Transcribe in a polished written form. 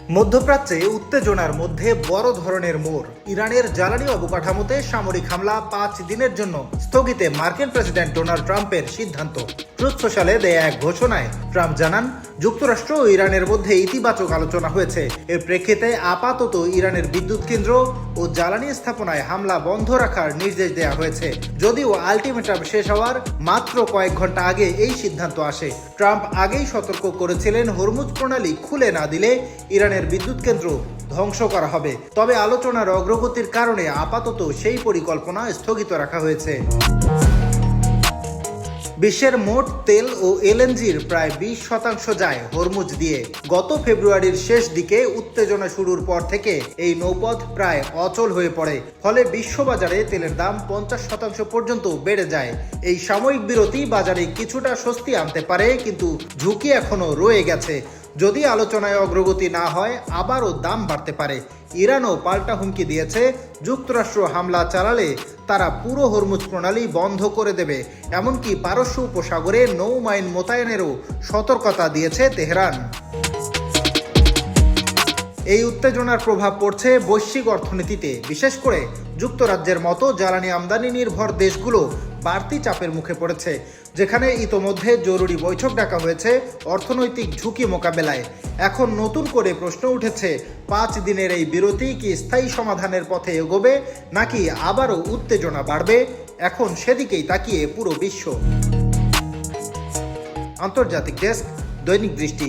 মধ্যপ্রাচ্যে উত্তেজনার মধ্যে বড় ধরনের মোড়। ইরানের জ্বালানি অবকাঠামোতে সামরিক হামলা 5 দিনের জন্য স্থগিতে মার্কিন প্রেসিডেন্ট ডোনাল্ড ট্রাম্পের সিদ্ধান্ত। ট্রুথ সোশ্যালে দেয়া এক ঘোষণায় ট্রাম্প জানান, যুক্তরাষ্ট্র ও ইরানের মধ্যে ইতিবাচক আলোচনা হয়েছে। এর প্রেক্ষিতে আপাতত ইরানের বিদ্যুৎ কেন্দ্র ও জ্বালানি স্থাপনায় হামলা বন্ধ রাখার নির্দেশ দেওয়া হয়েছে। যদিও আলটিমেটাম শেষ হওয়ার মাত্র কয়েক ঘন্টা আগে এই সিদ্ধান্ত আসে। ট্রাম্প আগেই সতর্ক করেছিলেন, হরমুজ প্রণালী খুলে না দিলে ইরানের বিদ্যুৎ কেন্দ্র ধ্বংস করা হবে। তবে আলোচনার অগ্রগতির কারণে আপাতত সেই পরিকল্পনা স্থগিত রাখা হয়েছে। বিশ্বের মোট তেল ও এলএনজির প্রায় 20% যায় হরমুজ দিয়ে। গত ফেব্রুয়ারির শেষ দিকে উত্তেজনা শুরুর পর থেকে এই নৌপথ প্রায় অচল হয়ে পড়ে। ফলে বিশ্ববাজারে তেলের দাম 50% পর্যন্ত বেড়ে যায়। এই সাময়িক বিরতি বাজারে কিছুটা স্বস্তি আনতে পারে, কিন্তু ঝুঁকি এখনো রয়ে গেছে। যদি আলোচনায় অগ্রগতি না হয়, আবারও দাম বাড়তে পারে। ইরানও পাল্টা হুমকি দিয়েছে, যুক্তরাষ্ট্র হামলা চালালে তারা পুরো হরমুজ প্রণালী বন্ধ করে দেবে। এমনকি পারস্য উপসাগরে নৌমাইন মোতায়েনেরও সতর্কতা দিয়েছে তেহরান। এই উত্তেজনার প্রভাব পড়ছে বৈশ্বিক অর্থনীতিতে। বিশেষ করে যুক্তরাজ্যের মতো জ্বালানি আমদানি নির্ভর দেশগুলো বাড়তি চাপের মুখে পড়েছে, যেখানে ইতোমধ্যে জরুরি বৈঠক ডাকা হয়েছে অর্থনৈতিক ঝুঁকি মোকাবেলায়। এখন নতুন করে প্রশ্ন উঠেছে, 5 দিনের এই বিরতি কি স্থায়ী সমাধানের পথে এগোবে, নাকি আবারও উত্তেজনা বাড়বে? এখন সেদিকেই তাকিয়ে পুরো বিশ্ব। আন্তর্জাতিক ডেস্ক, দৈনিক দৃষ্টি।